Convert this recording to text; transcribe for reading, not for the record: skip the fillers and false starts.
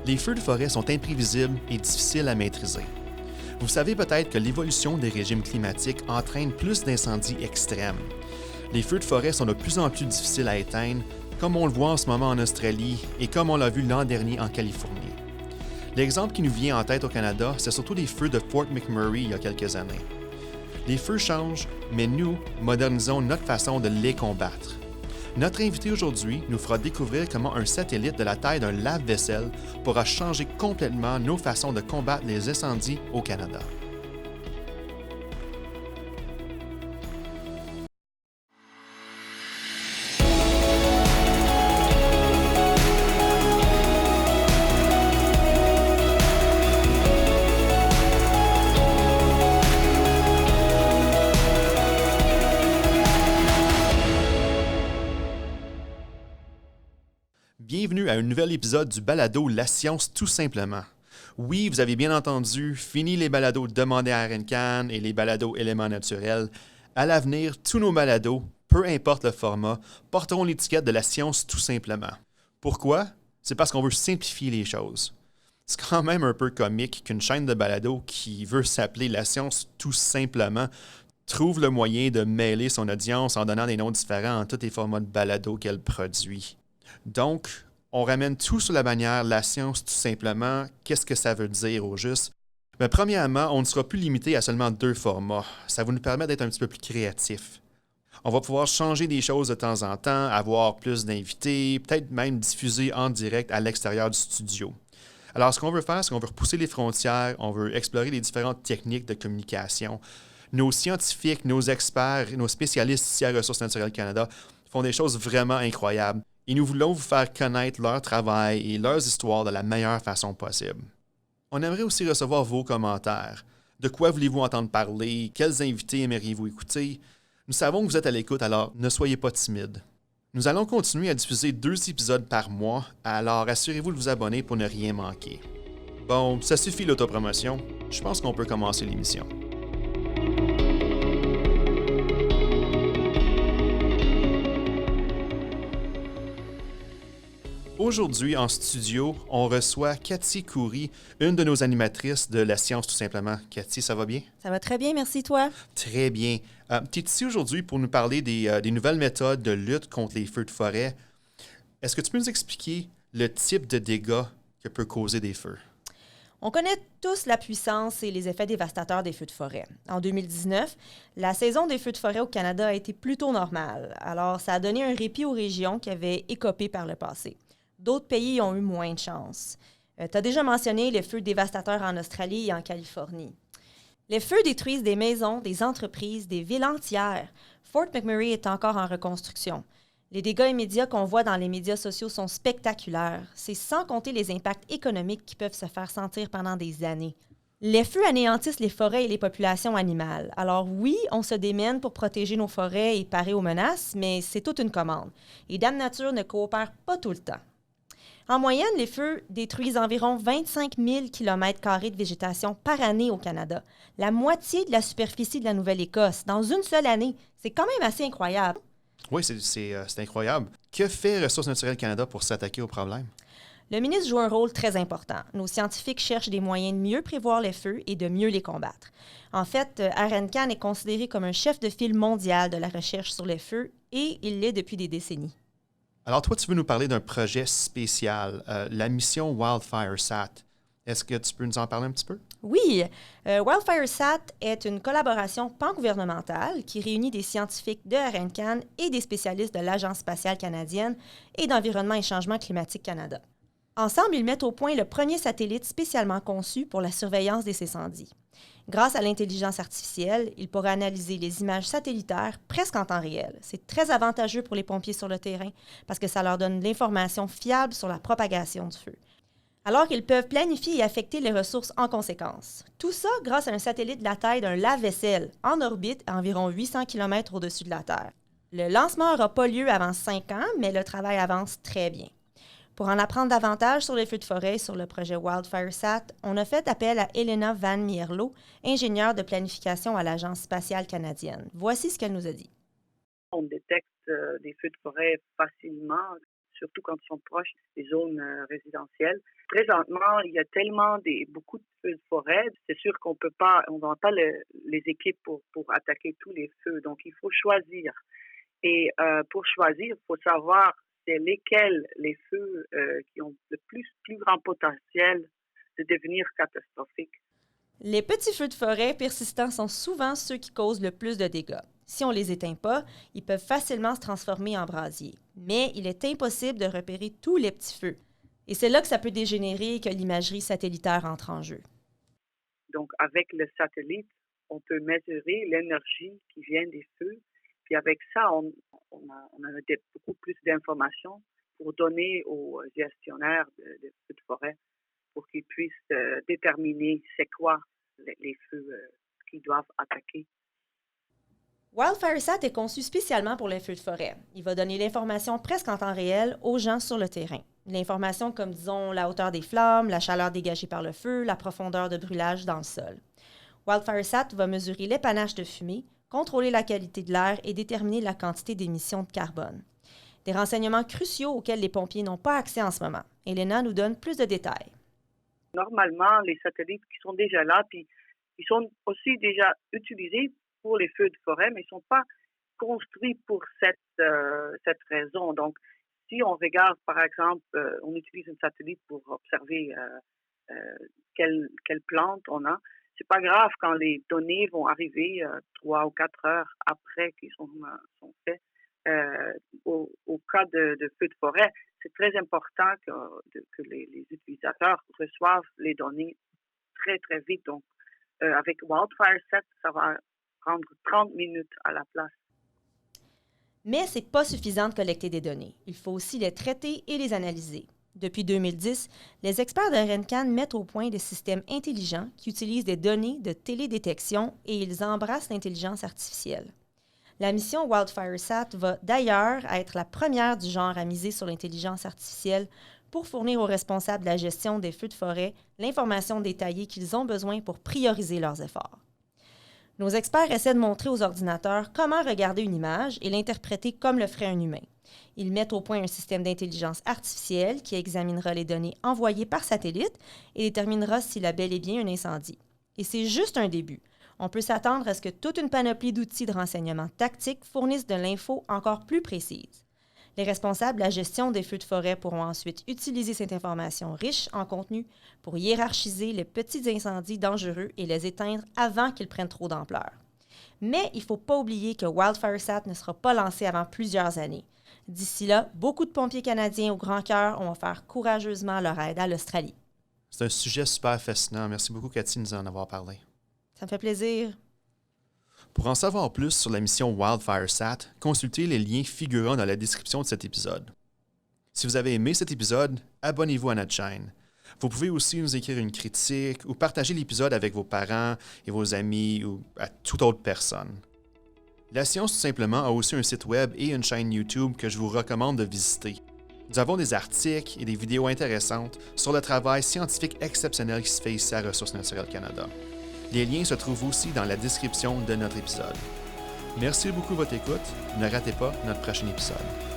Les feux de forêt sont imprévisibles et difficiles à maîtriser. Vous savez peut-être que l'évolution des régimes climatiques entraîne plus d'incendies extrêmes. Les feux de forêt sont de plus en plus difficiles à éteindre, comme on le voit en ce moment en Australie et comme on l'a vu l'an dernier en Californie. L'exemple qui nous vient en tête au Canada, c'est surtout les feux de Fort McMurray il y a quelques années. Les feux changent, mais nous modernisons notre façon de les combattre. Notre invité aujourd'hui nous fera découvrir comment un satellite de la taille d'un lave-vaisselle pourra changer complètement nos façons de combattre les incendies au Canada. Bienvenue à un nouvel épisode du balado La science tout simplement. Oui, vous avez bien entendu, fini les balados demandés à RNCan et les balados éléments naturels. À l'avenir, tous nos balados, peu importe le format, porteront l'étiquette de la science tout simplement. Pourquoi? C'est parce qu'on veut simplifier les choses. C'est quand même un peu comique qu'une chaîne de balados qui veut s'appeler La science tout simplement trouve le moyen de mêler son audience en donnant des noms différents en tous les formats de balados qu'elle produit. Donc, on ramène tout sur la bannière la science tout simplement. Qu'est-ce que ça veut dire au juste? Bien, premièrement, on ne sera plus limité à seulement 2 formats. Ça va nous permettre d'être un petit peu plus créatifs. On va pouvoir changer des choses de temps en temps, avoir plus d'invités, peut-être même diffuser en direct à l'extérieur du studio. Alors, ce qu'on veut faire, c'est qu'on veut repousser les frontières, on veut explorer les différentes techniques de communication. Nos scientifiques, nos experts, nos spécialistes ici à Ressources naturelles Canada font des choses vraiment incroyables. Et nous voulons vous faire connaître leur travail et leurs histoires de la meilleure façon possible. On aimerait aussi recevoir vos commentaires. De quoi voulez-vous entendre parler? Quels invités aimeriez-vous écouter? Nous savons que vous êtes à l'écoute, alors ne soyez pas timides. Nous allons continuer à diffuser 2 épisodes par mois, alors assurez-vous de vous abonner pour ne rien manquer. Bon, ça suffit l'autopromotion. Je pense qu'on peut commencer l'émission. Aujourd'hui, en studio, on reçoit Cathy Khoury, une de nos animatrices de La science tout simplement. Cathy, ça va bien? Ça va très bien, merci toi. Très bien. Tu es ici aujourd'hui pour nous parler des nouvelles méthodes de lutte contre les feux de forêt. Est-ce que tu peux nous expliquer le type de dégâts que peut causer des feux? On connaît tous la puissance et les effets dévastateurs des feux de forêt. En 2019, la saison des feux de forêt au Canada a été plutôt normale. Alors, ça a donné un répit aux régions qui avaient écopé par le passé. D'autres pays ont eu moins de chance. Tu as déjà mentionné les feux dévastateurs en Australie et en Californie. Les feux détruisent des maisons, des entreprises, des villes entières. Fort McMurray est encore en reconstruction. Les dégâts immédiats qu'on voit dans les médias sociaux sont spectaculaires. C'est sans compter les impacts économiques qui peuvent se faire sentir pendant des années. Les feux anéantissent les forêts et les populations animales. Alors oui, on se démène pour protéger nos forêts et parer aux menaces, mais c'est toute une commande. Et Dame Nature ne coopère pas tout le temps. En moyenne, les feux détruisent environ 25 000 km² de végétation par année au Canada. La moitié de la superficie de la Nouvelle-Écosse dans une seule année. C'est quand même assez incroyable. Oui, c'est incroyable. Que fait Ressources naturelles Canada pour s'attaquer au problème? Le ministre joue un rôle très important. Nos scientifiques cherchent des moyens de mieux prévoir les feux et de mieux les combattre. En fait, RNCan est considéré comme un chef de file mondial de la recherche sur les feux et il l'est depuis des décennies. Alors, toi, tu veux nous parler d'un projet spécial, la mission WildFireSat. Est-ce que tu peux nous en parler un petit peu? Oui, WildFireSat est une collaboration pan-gouvernementale qui réunit des scientifiques de RNCan et des spécialistes de l'Agence spatiale canadienne et d'Environnement et Changement climatique Canada. Ensemble, ils mettent au point le premier satellite spécialement conçu pour la surveillance des incendies. Grâce à l'intelligence artificielle, ils pourraient analyser les images satellitaires presque en temps réel. C'est très avantageux pour les pompiers sur le terrain parce que ça leur donne de l'information fiable sur la propagation du feu. Alors qu'ils peuvent planifier et affecter les ressources en conséquence. Tout ça grâce à un satellite de la taille d'un lave-vaisselle en orbite à environ 800 km au-dessus de la Terre. Le lancement n'aura pas lieu avant 5 ans, mais le travail avance très bien. Pour en apprendre davantage sur les feux de forêt sur le projet WildFireSat, on a fait appel à Elena Van Mierlo, ingénieure de planification à l'Agence spatiale canadienne. Voici ce qu'elle nous a dit. On détecte des feux de forêt facilement surtout quand ils sont proches des zones résidentielles. Présentement, il y a tellement beaucoup de feux de forêt. C'est sûr qu'on n'a pas les équipes pour attaquer tous les feux. Donc, il faut choisir. Et pour choisir, il faut savoir c'est lesquels les feux qui ont le plus grand potentiel de devenir catastrophiques. Les petits feux de forêt persistants sont souvent ceux qui causent le plus de dégâts. Si on les éteint pas, ils peuvent facilement se transformer en brasier. Mais il est impossible de repérer tous les petits feux. Et c'est là que ça peut dégénérer et que l'imagerie satellitaire entre en jeu. Donc, avec le satellite, on peut mesurer l'énergie qui vient des feux. Puis avec ça, on a beaucoup plus d'informations pour donner aux gestionnaires de feux de forêt pour qu'ils puissent déterminer c'est quoi les feux qu'ils doivent attaquer. WildfireSat est conçu spécialement pour les feux de forêt. Il va donner l'information presque en temps réel aux gens sur le terrain. L'information comme, disons, la hauteur des flammes, la chaleur dégagée par le feu, la profondeur de brûlage dans le sol. WildfireSat va mesurer l'épannage de fumée, contrôler la qualité de l'air et déterminer la quantité d'émissions de carbone. Des renseignements cruciaux auxquels les pompiers n'ont pas accès en ce moment. Elena nous donne plus de détails. Normalement, les satellites qui sont déjà là, puis ils sont aussi déjà utilisés pour les feux de forêt, mais ils ne sont pas construits pour cette raison. Donc, si on regarde, par exemple, on utilise un satellite pour observer quelle plante on a, c'est pas grave quand les données vont arriver 3 ou 4 heures après qu'ils sont faits. Au cas de feux de forêt, c'est très important que les utilisateurs reçoivent les données très, très vite. Donc, avec WildfireSat, ça va prendre 30 minutes à la place. Mais ce n'est pas suffisant de collecter des données. Il faut aussi les traiter et les analyser. Depuis 2010, les experts de RenCan mettent au point des systèmes intelligents qui utilisent des données de télédétection et ils embrassent l'intelligence artificielle. La mission WildfireSat va d'ailleurs être la première du genre à miser sur l'intelligence artificielle pour fournir aux responsables de la gestion des feux de forêt l'information détaillée qu'ils ont besoin pour prioriser leurs efforts. Nos experts essaient de montrer aux ordinateurs comment regarder une image et l'interpréter comme le ferait un humain. Ils mettent au point un système d'intelligence artificielle qui examinera les données envoyées par satellite et déterminera s'il a bel et bien un incendie. Et c'est juste un début. On peut s'attendre à ce que toute une panoplie d'outils de renseignement tactique fournissent de l'info encore plus précise. Les responsables de la gestion des feux de forêt pourront ensuite utiliser cette information riche en contenu pour hiérarchiser les petits incendies dangereux et les éteindre avant qu'ils prennent trop d'ampleur. Mais il ne faut pas oublier que WildfireSat ne sera pas lancé avant plusieurs années. D'ici là, beaucoup de pompiers canadiens au grand cœur ont offert courageusement leur aide à l'Australie. C'est un sujet super fascinant. Merci beaucoup, Cathy, de nous en avoir parlé. Ça me fait plaisir. Pour en savoir plus sur la mission WildfireSat, consultez les liens figurant dans la description de cet épisode. Si vous avez aimé cet épisode, abonnez-vous à notre chaîne. Vous pouvez aussi nous écrire une critique ou partager l'épisode avec vos parents et vos amis ou à toute autre personne. La Science Tout Simplement a aussi un site web et une chaîne YouTube que je vous recommande de visiter. Nous avons des articles et des vidéos intéressantes sur le travail scientifique exceptionnel qui se fait ici à Ressources naturelles Canada. Les liens se trouvent aussi dans la description de notre épisode. Merci beaucoup de votre écoute. Ne ratez pas notre prochain épisode.